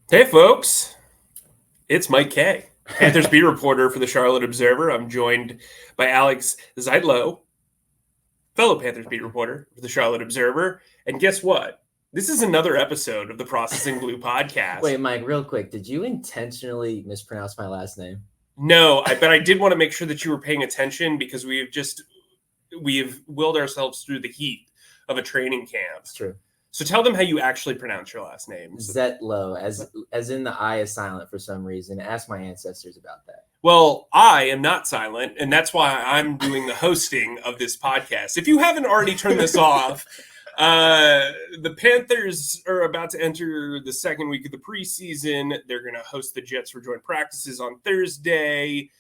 Hey, folks. It's Mike Kaye, Panthers beat reporter for the Charlotte Observer. I'm joined by Alex Zietlow, fellow Panthers beat reporter for the Charlotte Observer. And guess what? This is another episode of the Processing Blue podcast. Wait, Mike, real quick. Did you intentionally mispronounce my last name? No, but I did want to make sure that you were paying attention because we have willed ourselves through the heat of a training camp. It's true. So tell them how you actually pronounce your last name. Zietlow, as in the I is silent for some reason. Ask my ancestors about that. Well, I am not silent, and that's why I'm doing the hosting of this podcast. If you haven't already turned this off, the Panthers are about to enter the second week of the preseason. They're going to host the Jets for joint practices on Thursday.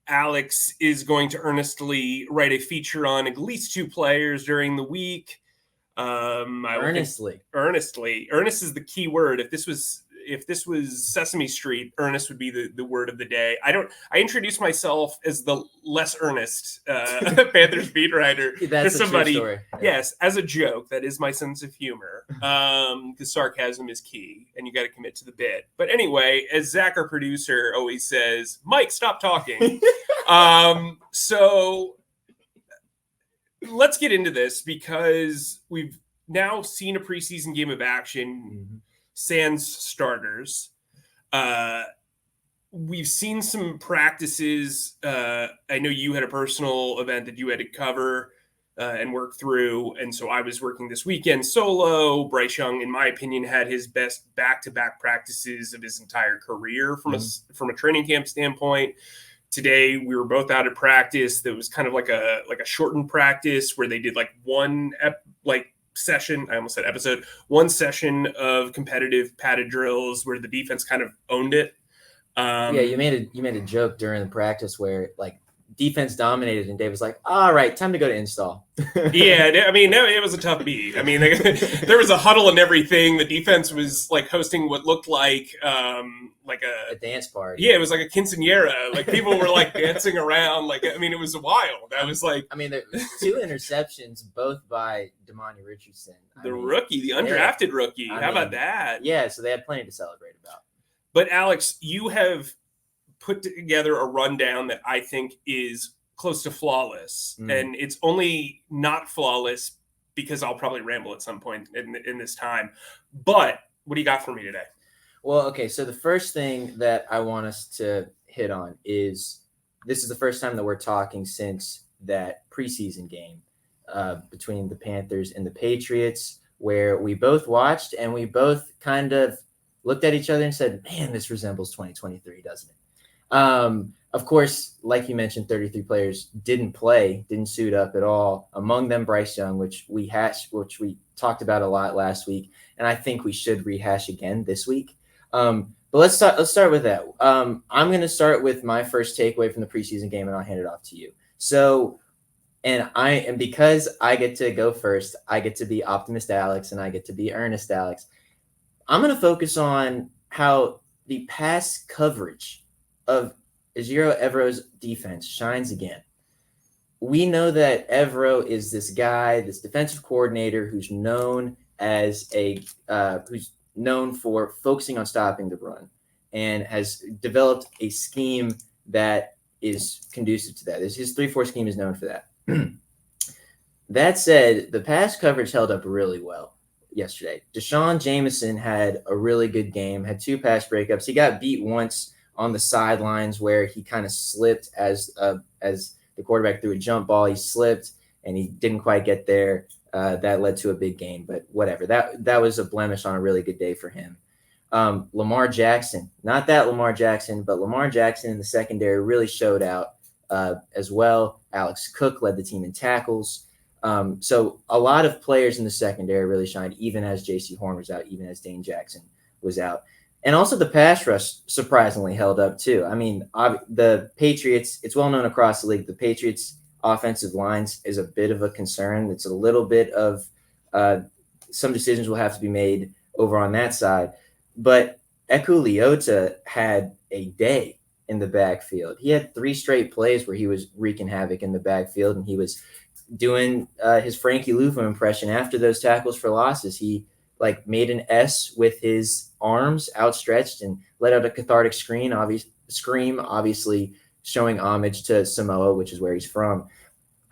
Alex is going to earnestly write a feature on at least two players during the week. Earnestly. Earnest is the key word. If this was Sesame Street, earnest would be the word of the day. I introduce myself as the less earnest Panthers beat writer to somebody. True story. Yes, as a joke. That is my sense of humor. Because sarcasm is key, and you got to commit to the bit. But anyway, as Zach, our producer, always says, Mike, stop talking. So let's get into this because we've now seen a preseason game of action, sans starters. We've seen some practices. I know you had a personal event that you had to cover and work through, and so I was working this weekend solo. Bryce Young, in my opinion, had his best back-to-back practices of his entire career from a training camp standpoint. Today we were both out of practice. That was kind of like a shortened practice where they did like one session. I almost said episode. One session of competitive padded drills where the defense kind of owned it. You made a joke during the practice where like defense dominated and Dave was like, "All right, time to go to install." Yeah, I mean, it was a tough beat. I mean, there was a huddle and everything. The defense was like hosting what looked like a dance party. Yeah, it was like a quinceañera. Like people were like dancing around. Like, I mean, it was wild. I was like, I mean, there was two interceptions, both by Damani Richardson. Rookie, the undrafted rookie. How about that? Yeah, so they had plenty to celebrate about. But Alex, you have put together a rundown that I think is close to flawless. And it's only not flawless because I'll probably ramble at some point in this time. But what do you got for me today? Well, okay, so the first thing that I want us to hit on is this is the first time that we're talking since that preseason game between the Panthers and the Patriots, where we both watched and we both kind of looked at each other and said, man, this resembles 2023, doesn't it? Of course, like you mentioned, 33 players didn't suit up at all. Among them, Bryce Young, which we talked about a lot last week, and I think we should rehash again this week. But let's start with that. I'm going to start with my first takeaway from the preseason game, and I'll hand it off to you. So, and because I get to go first, I get to be optimist Alex, and I get to be earnest Alex. I'm going to focus on how the pass coverage of Ejiro Evero's defense shines again. We know that Evero is this guy, this defensive coordinator who's known for focusing on stopping the run and has developed a scheme that is conducive to that. His 3-4 scheme is known for that. That said, the pass coverage held up really well yesterday. Deshaun Jameson had a really good game, had 2 pass breakups. He got beat once on the sidelines where he kind of slipped as the quarterback threw a jump ball. He slipped and he didn't quite get there. That led to a big game, but whatever. That was a blemish on a really good day for him. Lamar Jackson, not that Lamar Jackson, but Lamar Jackson in the secondary really showed out as well. Alex Cook led the team in tackles. So a lot of players in the secondary really shined, even as J.C. Horn was out, even as Dane Jackson was out. And also the pass rush surprisingly held up too. I mean, the Patriots, it's well known across the league, the Patriots offensive lines is a bit of a concern. It's a little bit of some decisions will have to be made over on that side. But Eku Leota had a day in the backfield. He had 3 straight plays where he was wreaking havoc in the backfield, and he was doing his Frankie Luvu impression after those tackles for losses. He like made an S with his arms outstretched and let out a cathartic scream, obviously showing homage to Samoa, which is where he's from.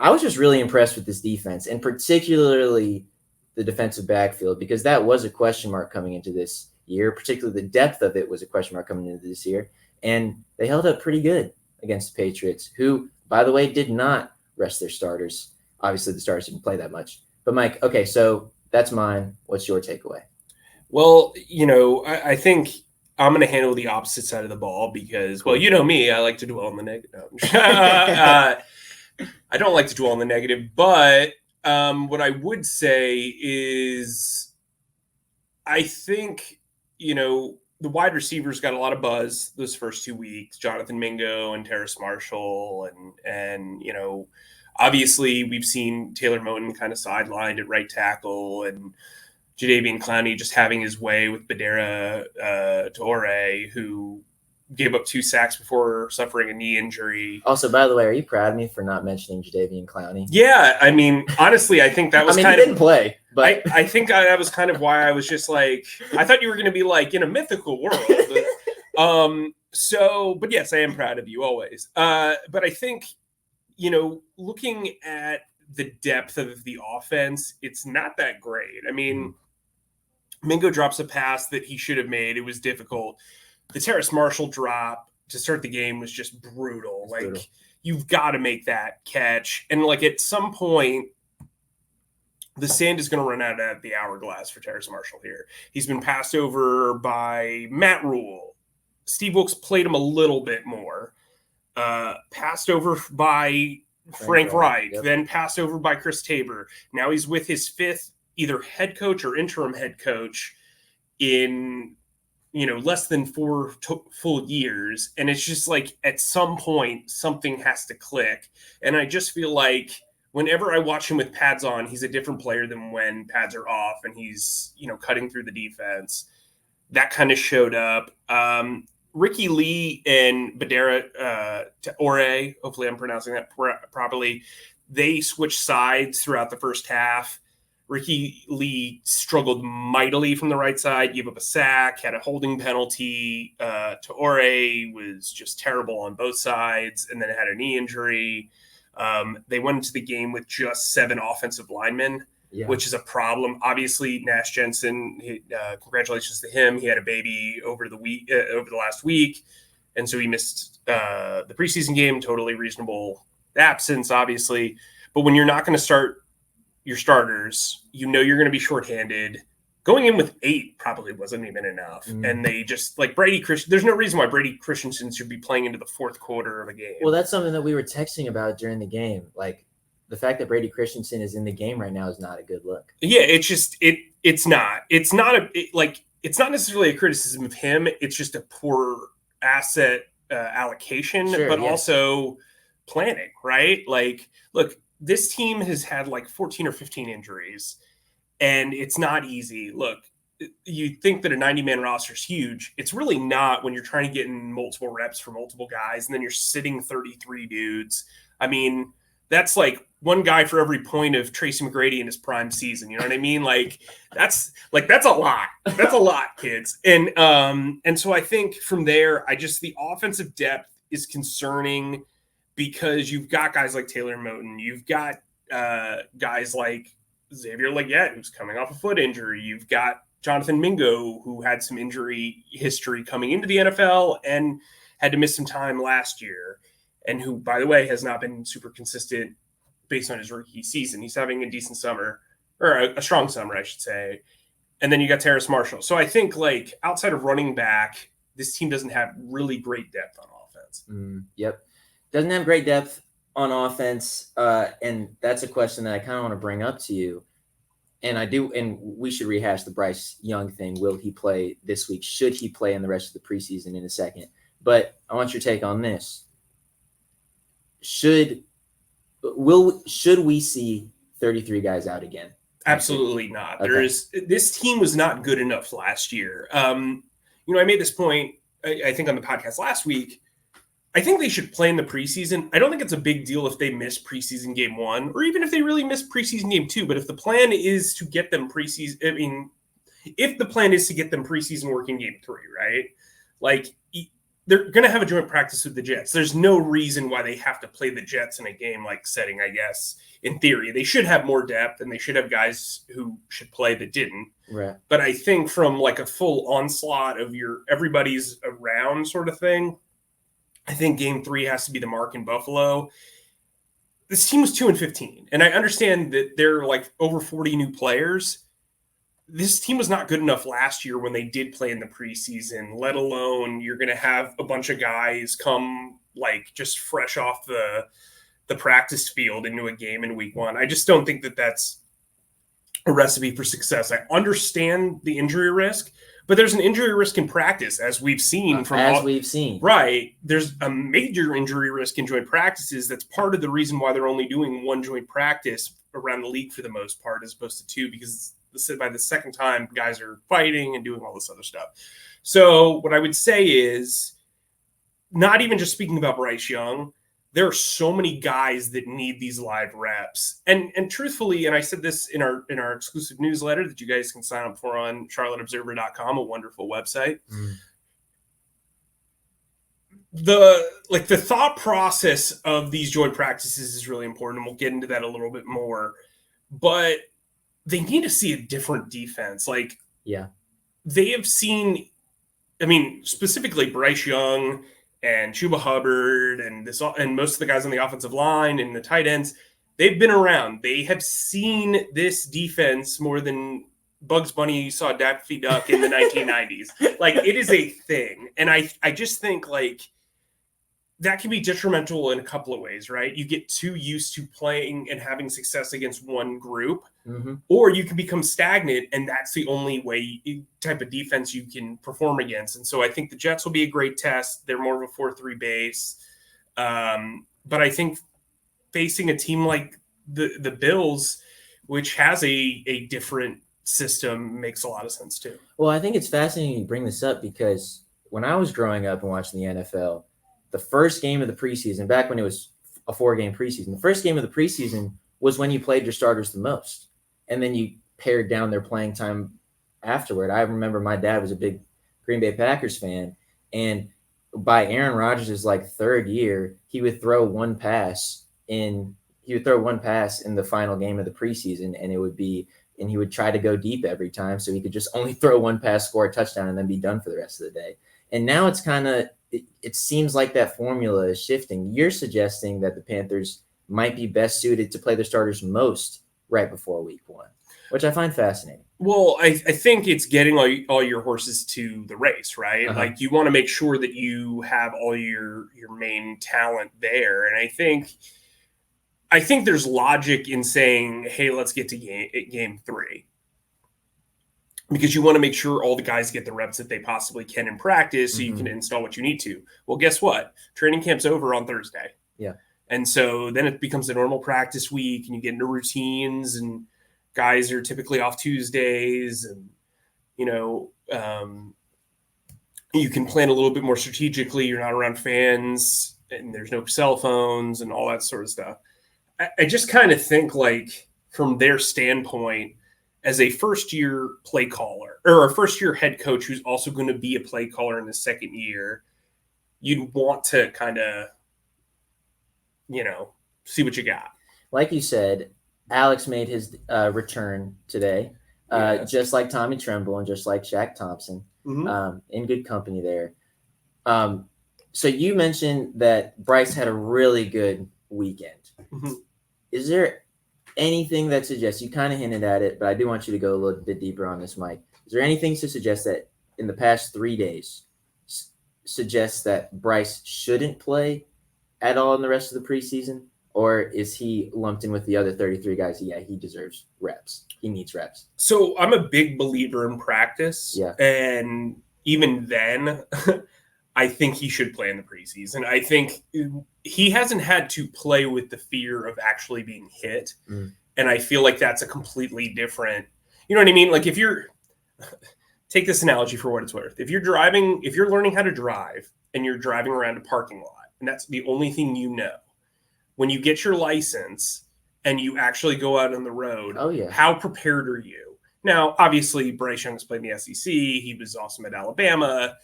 I was just really impressed with this defense, and particularly the defensive backfield, because that was a question mark coming into this year. Particularly the depth of it was a question mark coming into this year. And they held up pretty good against the Patriots, who, by the way, did not rest their starters. Obviously, the starters didn't play that much. But, Mike, okay, so that's mine. What's your takeaway? Well, I think I'm going to handle the opposite side of the ball because, well, you know me, I like to dwell on the negative. I don't like to dwell on the negative, but what I would say is I think, the wide receivers got a lot of buzz those first 2 weeks, Jonathan Mingo and Terrace Marshall. And obviously we've seen Taylor Moton kind of sidelined at right tackle and Jadeveon Clowney just having his way with Badera Toure, who gave up 2 sacks before suffering a knee injury. Also, by the way, are you proud of me for not mentioning Jadeveon Clowney? Yeah, I mean, honestly, I think that was he didn't play, but I think that was kind of why I was just like, I thought you were going to be like in a mythical world. But yes, I am proud of you always. But I think, looking at the depth of the offense, it's not that great. I mean, Mingo drops a pass that he should have made. It was difficult. The Terrace Marshall drop to start the game was just brutal. You've got to make that catch. And at some point, the sand is going to run out at the hourglass for Terrace Marshall here. He's been passed over by Matt Rule. Steve Wilkes played him a little bit more. Passed over by Frank Reich, then passed over by Chris Tabor. Now he's with his 5th either head coach or interim head coach in less than 4 full years. And it's just at some point, something has to click. And I just feel like whenever I watch him with pads on, he's a different player than when pads are off and he's, cutting through the defense. That kind of showed up. Ricky Lee and Badera Toure, hopefully I'm pronouncing that properly, they switched sides throughout the first half. Ricky Lee struggled mightily from the right side, gave up a sack, had a holding penalty. Toure was just terrible on both sides and then had a knee injury. They went into the game with just 7 offensive linemen, which is a problem. Obviously, Nash Jensen, congratulations to him. He had a baby over the last week, and so he missed the preseason game. Totally reasonable absence, obviously. But when you're not going to start your starters, you're going to be shorthanded. Going in with 8 probably wasn't even enough. And they just Brady Christensen. There's no reason why Brady Christensen should be playing into the 4th quarter of a game. Well, that's something that we were texting about during the game. The fact that Brady Christensen is in the game right now is not a good look. Yeah, it's just it's not necessarily a criticism of him. It's just a poor asset allocation, also planning, right? Look, this team has had 14 or 15 injuries, and it's not easy. Look, you think that a 90-man roster is huge. It's really not when you're trying to get in multiple reps for multiple guys, and then you're sitting 33 dudes. I mean, that's one guy for every point of Tracy McGrady in his prime season. You know what I mean? That's a lot. That's a lot, kids. And so I think from there, the offensive depth is concerning because you've got guys like Taylor Moton. You've got guys like Xavier Legette, who's coming off a foot injury. You've got Jonathan Mingo, who had some injury history coming into the NFL and had to miss some time last year, and who, by the way, has not been super consistent based on his rookie season. He's having a decent summer, or a strong summer, I should say. And then you got Terrace Marshall. So I think outside of running back, this team doesn't have really great depth on offense. Yep. Doesn't have great depth on offense. And that's a question that I kind of want to bring up to you. And we should rehash the Bryce Young thing. Will he play this week? Should he play in the rest of the preseason in a second? But I want your take on this. Should we see 33 guys out again? Absolutely not. Okay. This team was not good enough last year. I made this point, I think on the podcast last week. I think they should play in the preseason. I don't think it's a big deal if they miss preseason game 1, or even if they really miss preseason game 2. But if the plan is to get them preseason, if the plan is to get them preseason work in game 3, right? Like, they're going to have a joint practice with the Jets. There's no reason why they have to play the Jets in a game-like setting, I guess. In theory, they should have more depth, and they should have guys who should play that didn't. Right. But I think from like a full onslaught of everybody's around sort of thing, I think game 3 has to be the mark in Buffalo. This team was 2-15, and I understand that they're like over 40 new players. This team was not good enough last year when they did play in the preseason, let alone you're going to have a bunch of guys come like just fresh off the practice field into a game in week 1. I just don't think that that's a recipe for success. I understand the injury risk, but there's an injury risk in practice, as we've seen. Right. There's a major injury risk in joint practices. That's part of the reason why they're only doing 1 joint practice around the league for the most part, as opposed to 2, because by the second time, guys are fighting and doing all this other stuff. So what I would say is, not even just speaking about Bryce Young, there are so many guys that need these live reps. And truthfully, and I said this in our exclusive newsletter that you guys can sign up for on charlotteobserver.com, a wonderful website. The thought process of these joint practices is really important, and we'll get into that a little bit more. But they need to see a different defense. Like, yeah, they have seen, I mean, specifically Bryce Young and Chuba Hubbard and most of the guys on the offensive line and the tight ends, they've been around. They have seen this defense more than Bugs Bunny saw Daffy Duck in the 1990s. Like, it is a thing. And I just think, like, that can be detrimental in a couple of ways, right? You get too used to playing and having success against one group, or you can become stagnant, and that's the only type of defense you can perform against. And so I think the Jets will be a great test. They're more of a 4-3 base. But I think facing a team like the Bills, which has a different system, makes a lot of sense too. Well, I think it's fascinating you bring this up, because when I was growing up and watching the NFL, the first game of the preseason, back when it was a 4-game preseason, the first game of the preseason was when you played your starters the most. And then you pared down their playing time afterward. I remember my dad was a big Green Bay Packers fan. And by Aaron Rodgers' like 3rd year, he would throw one pass in the final game of the preseason. And he would try to go deep every time, so he could just only throw one pass, score a touchdown, and then be done for the rest of the day. And now it's kind of, it seems like that formula is shifting. You're suggesting that the Panthers might be best suited to play their starters most right before week 1, which I find fascinating. Well, I think it's getting all your horses to the race, right? Like, you want to make sure that you have all your main talent there. And I think there's logic in saying, hey, let's get to game 3. Because you want to make sure all the guys get the reps that they possibly can in practice, so you can install what you need to. Well, guess what? Training camp's over on Thursday. Yeah. And so then it becomes a normal practice week, and you get into routines, and guys are typically off Tuesdays, and, you can plan a little bit more strategically. You're not around fans, and there's no cell phones and all that sort of stuff. I just kind of think, like, from their standpoint, as a first-year play caller or a first-year head coach who's also going to be a play caller in the second year, you'd want to kind of, see what you got. Like you said, Alex made his return today, just like Tommy Tremble and just like Shaq Thompson, in good company there. So you mentioned that Bryce had a really good weekend. Is there anything that suggests, you kind of hinted at it, but I do want you to go a little bit deeper on this, Mike. Is there anything to suggest that in the past 3 days suggests that Bryce shouldn't play at all in the rest of the preseason? Or is he lumped in with the other 33 guys? Yeah, he deserves reps. He needs reps. So I'm a big believer in practice. Yeah. And even then, I think he should play in the preseason. I think he hasn't had to play with the fear of actually being hit. And I feel like that's a completely different, you know what I mean? Like, if you're, take this analogy for what it's worth. If you're learning how to drive and you're driving around a parking lot, and that's the only thing you know, when you get your license and you actually go out on the road, how prepared are you? Now, obviously, Bryce Young's played in the SEC. He was awesome at Alabama.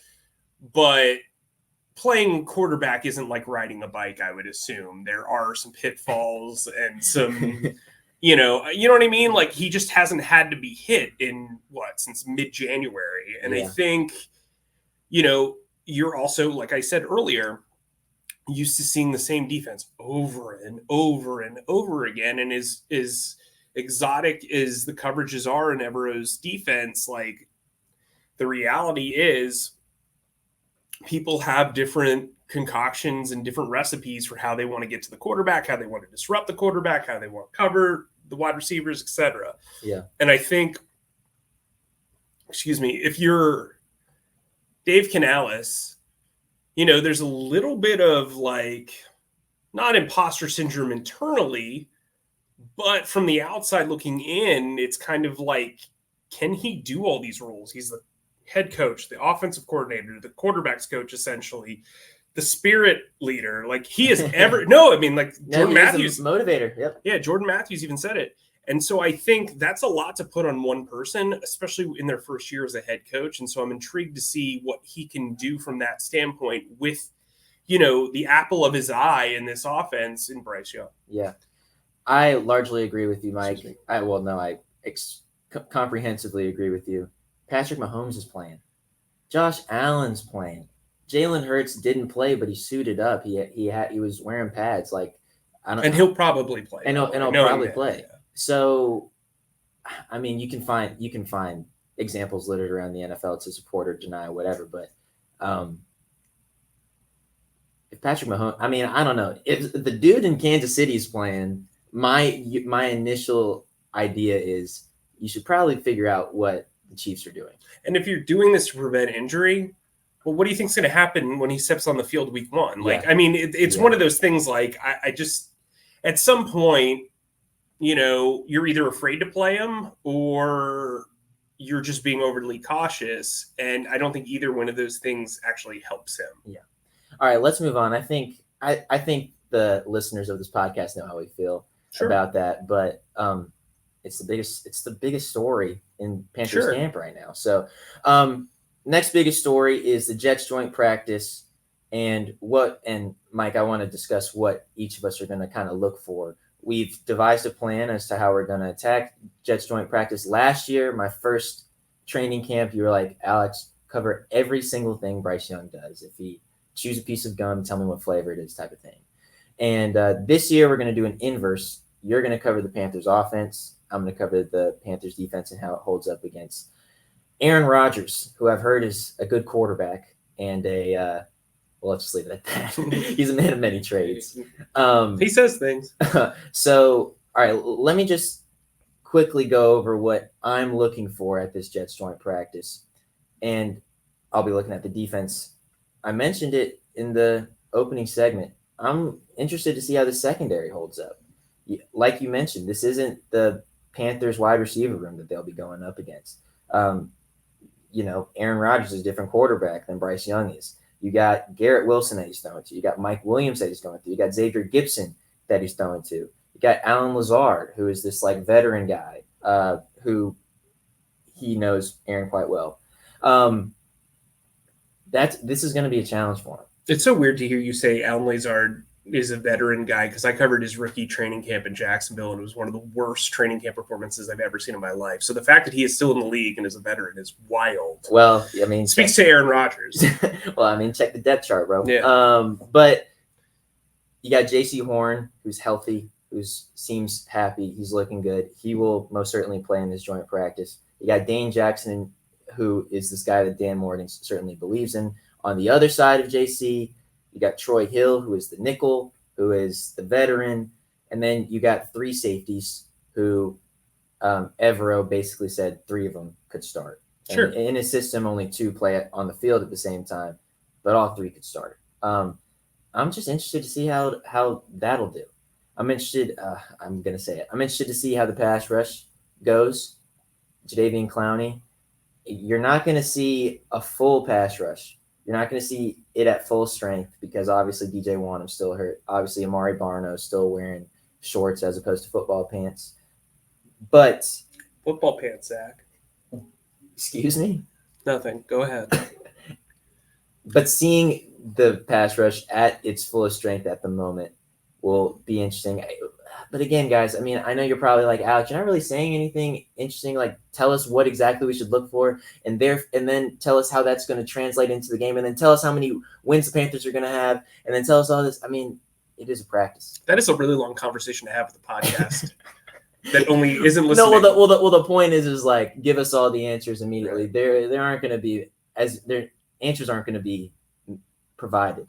But playing quarterback isn't like riding a bike, I would assume. There are some pitfalls and some, you know what I mean? Like, he just hasn't had to be hit since mid-January. And I think, you're also, like I said earlier, used to seeing the same defense over and over and over again. And as exotic as the coverages are in Evero's defense, like, the reality is people have different concoctions and different recipes for how they want to get to the quarterback, how they want to disrupt the quarterback, how they want to cover the wide receivers, etc. Yeah. And I think, if you're Dave Canales, there's a little bit of like, not imposter syndrome internally, but from the outside looking in, it's kind of like, can he do all these roles? He's the head coach, the offensive coordinator, the quarterback's coach, essentially, the spirit leader. Like, he is Jordan Matthews, motivator. Yep. Yeah, Jordan Matthews even said it. And so I think that's a lot to put on one person, especially in their first year as a head coach. And so I'm intrigued to see what he can do from that standpoint with, the apple of his eye in this offense in Bryce Young. Yeah, I largely agree with you, Mike. I comprehensively agree with you. Patrick Mahomes is playing. Josh Allen's playing. Jalen Hurts didn't play, but he suited up. He was wearing pads. Like, and he'll probably play. And he'll probably play. Yeah. So, I mean, you can find examples littered around the NFL to support or deny whatever. But if Patrick Mahomes, I mean, I don't know if the dude in Kansas City is playing. My initial idea is you should probably figure out what the Chiefs are doing. And if you're doing this to prevent injury, well, what do you think is going to happen when he steps on the field week one? Like, I mean, it's one of those things. Like, I just, at some point, you're either afraid to play him or you're just being overly cautious. And I don't think either one of those things actually helps him. Yeah. All right, let's move on. I think the listeners of this podcast know how we feel about that, but it's the biggest story in Panthers camp right now. So next biggest story is the Jets joint practice and Mike, I want to discuss what each of us are going to kind of look for. We've devised a plan as to how we're going to attack Jets joint practice. Last year, my first training camp, you were like, Alex, cover every single thing Bryce Young does. If he chews a piece of gum, tell me what flavor it is, type of thing. And this year, we're going to do an inverse. You're going to cover the Panthers offense. I'm going to cover the Panthers defense and how it holds up against Aaron Rodgers, who I've heard is a good quarterback and let's just leave it at that. He's a man of many trades. He says things. So, all right, let me just quickly go over what I'm looking for at this Jets joint practice. And I'll be looking at the defense. I mentioned it in the opening segment. I'm interested to see how the secondary holds up. Like you mentioned, this isn't the Panthers wide receiver room that they'll be going up against. Aaron Rodgers is a different quarterback than Bryce Young is. You got Garrett Wilson that he's throwing to. You got Mike Williams that he's going to. You got Xavier Gibson that he's throwing to. You got Alan Lazard, who is this like veteran guy who he knows Aaron quite well. This is going to be a challenge for him. It's so weird to hear you say Alan Lazard is a veteran guy because I covered his rookie training camp in Jacksonville, and it was one of the worst training camp performances I've ever seen in my life. So the fact that he is still in the league and is a veteran is wild. Well, I mean, speaks to Aaron Rodgers. Well, I mean, check the depth chart, bro. Yeah. But you got J.C. Horn, who's healthy, who seems happy. He's looking good. He will most certainly play in this joint practice. You got Dane Jackson, who is this guy that Dan Morgan certainly believes in. On the other side of J.C., you got Troy Hill, who is the nickel, who is the veteran. And then you got three safeties who Evero basically said three of them could start. Sure. And in his system, only two play on the field at the same time, but all three could start. I'm just interested to see how that'll do. I'm interested. I'm going to say it. I'm interested to see how the pass rush goes. Jadeveon Clowney. You're not going to see a full pass rush. You're not going to see it at full strength because obviously DJ Wanham's still hurt. Obviously Amari Barno's still wearing shorts as opposed to football pants. But football pants, Zach. Excuse me? Nothing. Go ahead. But seeing the pass rush at its fullest strength at the moment will be interesting. But again, guys, I mean, I know you're probably like, Alex, you're not really saying anything interesting. Like, tell us what exactly we should look for, and then tell us how that's going to translate into the game, and then tell us how many wins the Panthers are going to have, and then tell us all this. I mean, it is a practice. That is a really long conversation to have with the podcast that only isn't listening. No, well, the point is like, give us all the answers immediately. Right. There aren't going to be their answers aren't going to be provided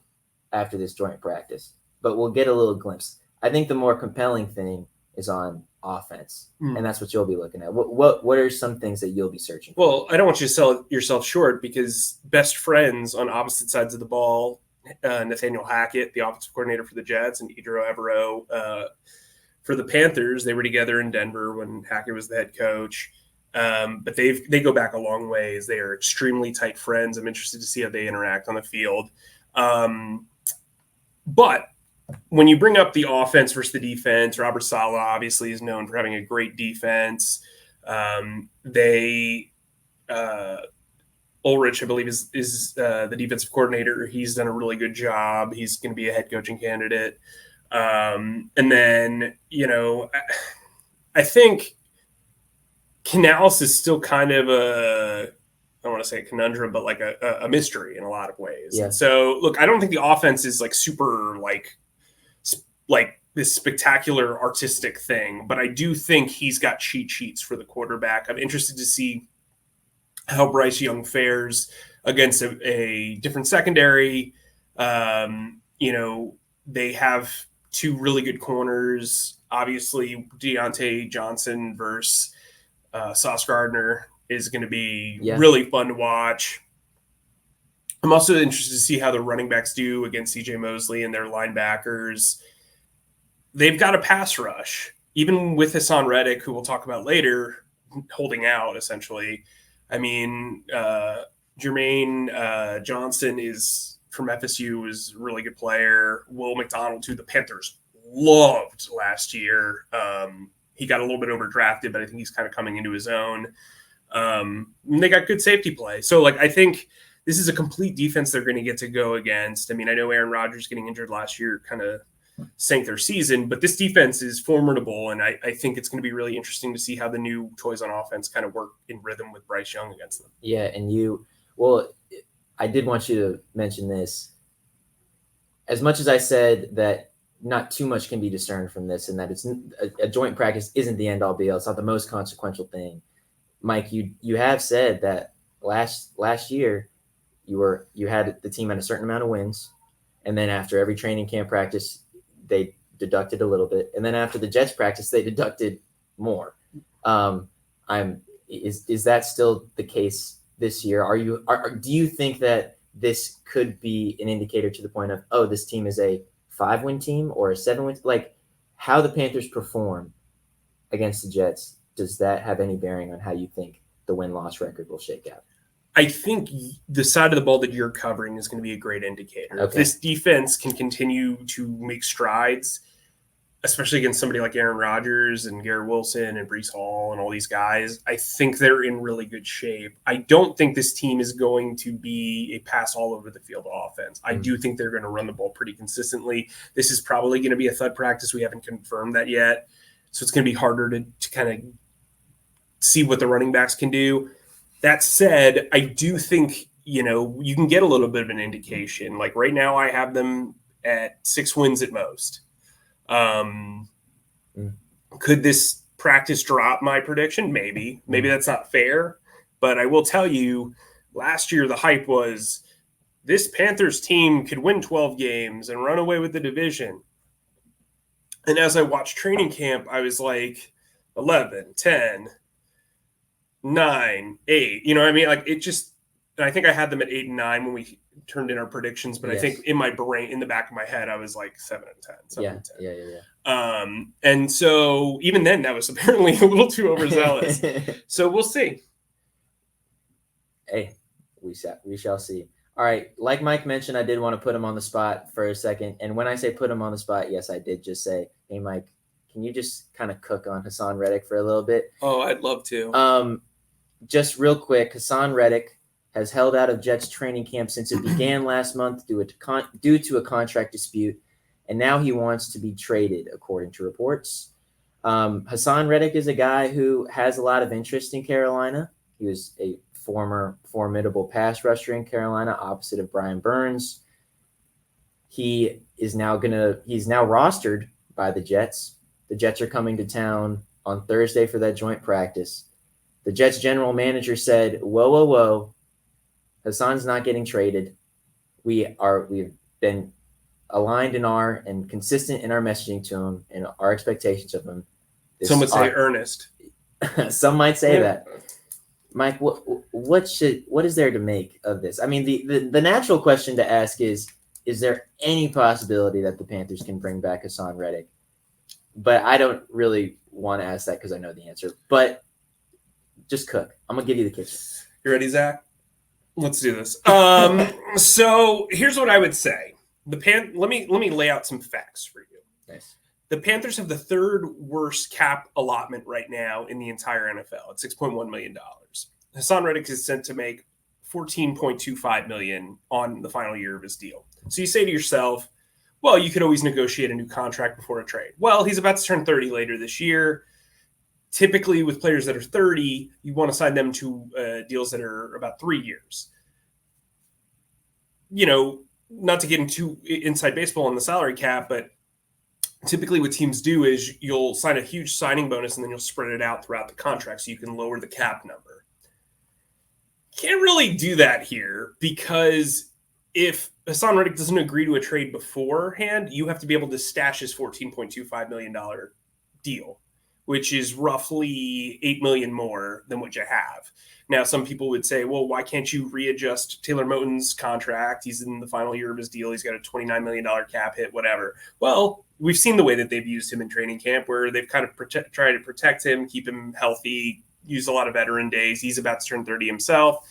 after this joint practice, but we'll get a little glimpse. I think the more compelling thing is on offense, and that's what you'll be looking at. What are some things that you'll be searching for? Well, I don't want you to sell yourself short, because best friends on opposite sides of the ball, Nathaniel Hackett, the offensive coordinator for the Jets, and Idro Evero for the Panthers, they were together in Denver when Hackett was the head coach. But they go back a long ways. They are extremely tight friends. I'm interested to see how they interact on the field. But when you bring up the offense versus the defense, Robert Saleh obviously is known for having a great defense. Ulrich, I believe, is the defensive coordinator. He's done a really good job. He's going to be a head coaching candidate. And then, I think Canales is still kind of I don't want to say a conundrum, but like a mystery in a lot of ways. Yeah. So, look, I don't think the offense is like super like this spectacular artistic thing, but I do think he's got cheat sheets for the quarterback. I'm interested to see how Bryce Young fares against a different secondary. They have two really good corners. Obviously, Deontay Johnson versus Sauce Gardner is going to be really fun to watch. I'm also interested to see how the running backs do against CJ Mosley and their linebackers. They've got a pass rush, even with Haason Reddick, who we'll talk about later, holding out essentially. I mean, Jermaine Johnson is from FSU, is a really good player. Will McDonald, who the Panthers loved last year. He got a little bit overdrafted, but I think he's kind of coming into his own. They got good safety play. So, I think this is a complete defense they're going to get to go against. I mean, I know Aaron Rodgers getting injured last year kind of sank their season, but this defense is formidable, and I think it's going to be really interesting to see how the new toys on offense kind of work in rhythm with Bryce Young against them. Yeah, and I did want you to mention this. As much as I said that not too much can be discerned from this, and that it's a joint practice isn't the end all be all. It's not the most consequential thing. Mike, you have said that last year you had the team at a certain amount of wins, and then after every training camp practice they deducted a little bit, and then after the Jets practice they deducted more. Is that still the case this year? Do you think that this could be an indicator to the point of, oh, this team is a 5-win team or a 7-win? Like, how the Panthers perform against the Jets, does that have any bearing on how you think the win-loss record will shake out? I think the side of the ball that you're covering is going to be a great indicator. Okay. If this defense can continue to make strides, especially against somebody like Aaron Rodgers and Garrett Wilson and Breece Hall and all these guys, I think they're in really good shape. I don't think this team is going to be a pass all over the field offense. I do think they're going to run the ball pretty consistently. This is probably going to be a thud practice. We haven't confirmed that yet. So it's going to be harder to kind of see what the running backs can do. That said, I do think, you can get a little bit of an indication. Like right now I have them at 6 wins at most. Could this practice drop my prediction? Maybe that's not fair, but I will tell you, last year the hype was this Panthers team could win 12 games and run away with the division. And as I watched training camp, I was like 11, 10, 9, 8, you know what I mean? Like it just, and I think I had them at 8 and 9 when we turned in our predictions, but yes. I think in my brain, in the back of my head, I was like 7 and 10. 7 and 10. Yeah. And so even then that was apparently a little too overzealous. So we'll see. Hey, we shall see. All right. Like Mike mentioned, I did want to put him on the spot for a second. And when I say put him on the spot, yes, I did just say, hey, Mike, can you just kind of cook on Haason Reddick for a little bit? Oh, I'd love to. just real quick, Haason Reddick has held out of Jets training camp since it began last month due to a contract dispute, and now he wants to be traded, according to reports. Haason Reddick is a guy who has a lot of interest in Carolina. He was a former formidable pass rusher in Carolina, opposite of Brian Burns. He's now rostered by the Jets. The Jets are coming to town on Thursday for that joint practice. The Jets general manager said, whoa. Haason's not getting traded. We've been aligned and consistent in our messaging to him and our expectations of him. Some would say earnest. Some might say that. Mike, what is there to make of this? I mean, the natural question to ask is there any possibility that the Panthers can bring back Haason Reddick? But I don't really want to ask that because I know the answer. But just cook. I'm going to give you the kitchen. You ready, Zach? Let's do this. So here's what I would say. Let me lay out some facts for you. Nice. The Panthers have the third worst cap allotment right now in the entire NFL at $6.1 million. Haason Reddick is sent to make $14.25 million on the final year of his deal. So you say to yourself, well, you could always negotiate a new contract before a trade. Well, he's about to turn 30 later this year. Typically, with players that are 30, you want to sign them to deals that are about 3 years. You know, not to get into inside baseball on the salary cap, but typically what teams do is you'll sign a huge signing bonus and then you'll spread it out throughout the contract so you can lower the cap number. Can't really do that here because if Haason Reddick doesn't agree to a trade beforehand, you have to be able to stash his $14.25 million deal, which is roughly $8 million more than what you have. Now, some people would say, well, why can't you readjust Taylor Moton's contract? He's in the final year of his deal. He's got a $29 million cap hit, whatever. Well, we've seen the way that they've used him in training camp where they've kind of tried to protect him, keep him healthy, use a lot of veteran days. He's about to turn 30 himself.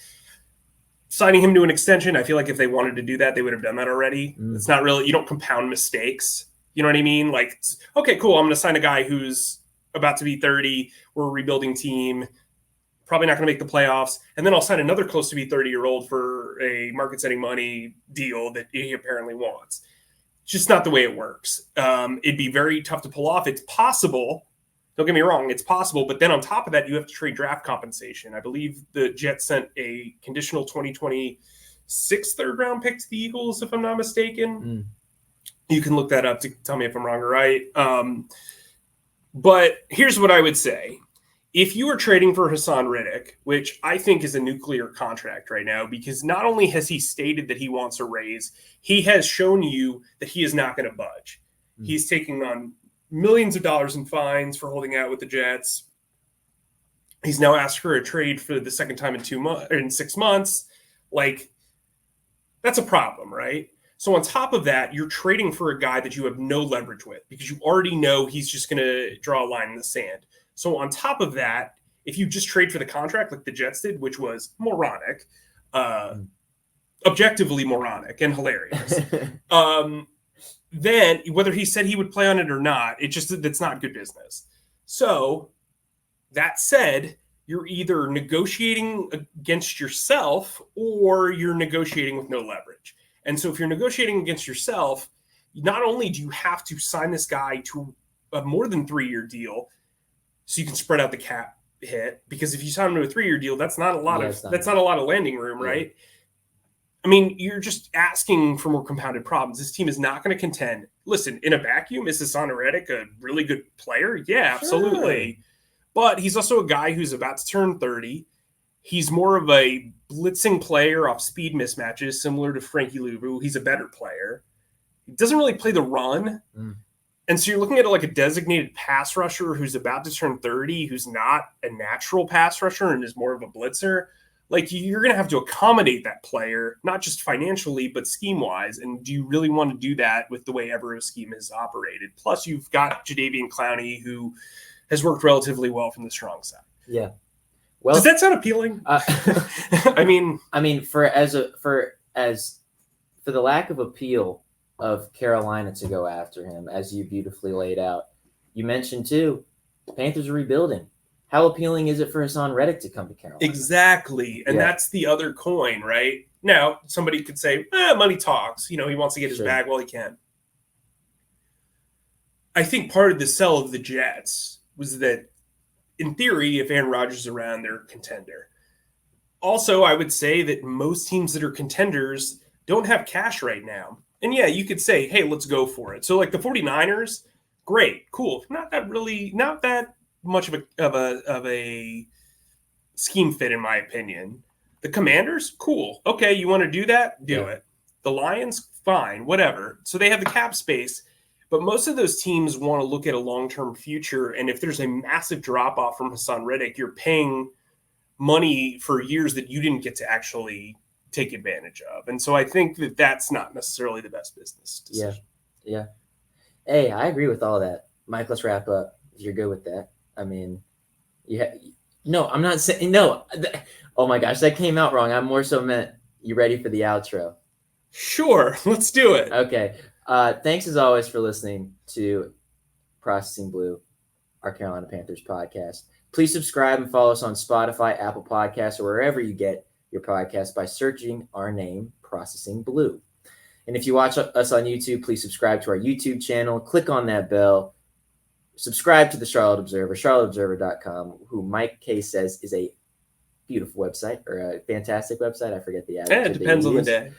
Signing him to an extension, I feel like if they wanted to do that, they would have done that already. It's not really – you don't compound mistakes. You know what I mean? Like, okay, cool, I'm going to sign a guy who's about to be 30. We're a rebuilding team. Probably not going to make the playoffs. And then I'll sign another close to be 30-year-old for a market-setting money deal that he apparently wants. It's just not the way it works. It'd be very tough to pull off. It's possible. Don't get me wrong. It's possible. But then on top of that, you have to trade draft compensation. I believe the Jets sent a conditional 2026 third-round pick to the Eagles, if I'm not mistaken. You can look that up to tell me if I'm wrong or right. But here's what I would say. If you are trading for Haason Reddick, which I think is a nuclear contract right now, because not only has he stated that he wants a raise, he has shown you that he is not going to budge. He's taking on millions of dollars in fines for holding out with the Jets. He's now asked for a trade for the second time in 6 months. Like, that's a problem, right? So on top of that, you're trading for a guy that you have no leverage with because you already know he's just going to draw a line in the sand. So on top of that, if you just trade for the contract like the Jets did, which was moronic, objectively moronic and hilarious, then whether he said he would play on it or not, it's not good business. So that said, you're either negotiating against yourself or you're negotiating with no leverage. And so if you're negotiating against yourself, not only do you have to sign this guy to a more than 3-year deal so you can spread out the cap hit, because if you sign him to a 3-year deal, that's not a lot of landing room, right? I mean, you're just asking for more compounded problems. This team is not going to contend. Listen, in a vacuum, is Haason Reddick a really good player? Yeah, absolutely. Sure. But he's also a guy who's about to turn 30. He's more of a blitzing player off speed mismatches, similar to Frankie Louvu. He's a better player. He doesn't really play the run. And so you're looking at it like a designated pass rusher who's about to turn 30, who's not a natural pass rusher and is more of a blitzer. Like, you're going to have to accommodate that player, not just financially, but scheme-wise. And do you really want to do that with the way Evero's scheme is operated? Plus, you've got Jadeveon Clowney, who has worked relatively well from the strong side. Yeah. Well, does that sound appealing? I mean, for the lack of appeal of Carolina to go after him, as you beautifully laid out, you mentioned too, the Panthers are rebuilding. how appealing is it for Haason Reddick to come to Carolina? Exactly. And that's the other coin, right? Now, somebody could say, money talks. He wants to get his bag while he can. I think part of the sell of the Jets was that, in theory, if Aaron Rodgers is around, they're a contender. Also, I would say that most teams that are contenders don't have cash right now. And yeah, you could say, hey, let's go for it. So like the 49ers, great, cool. Not that much of a scheme fit, in my opinion. The Commanders, cool. Okay, you want to do that? Do it. The Lions, fine, whatever. So they have the cap space. But most of those teams want to look at a long-term future. And if there's a massive drop-off from Haason Reddick, you're paying money for years that you didn't get to actually take advantage of. And so I think that that's not necessarily the best business decision. Yeah. Hey, I agree with all that. Mike, let's wrap up. If you're good with that. I mean, no, I'm not saying no. Oh my gosh, that came out wrong. I more so meant you ready for the outro. Sure, let's do it. Okay. Thanks as always for listening to Processing Blue, our Carolina Panthers podcast. Please subscribe and follow us on Spotify, Apple Podcasts, or wherever you get your podcast by searching our name, Processing Blue. And if you watch us on YouTube, please subscribe to our YouTube channel. Click on that bell. Subscribe to the Charlotte Observer, charlotteobserver.com, who Mike Kaye says is a beautiful website or a fantastic website. I forget the adjective. It depends on the day.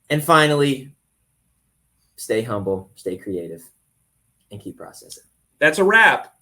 And finally, stay humble, stay creative, and keep processing. That's a wrap.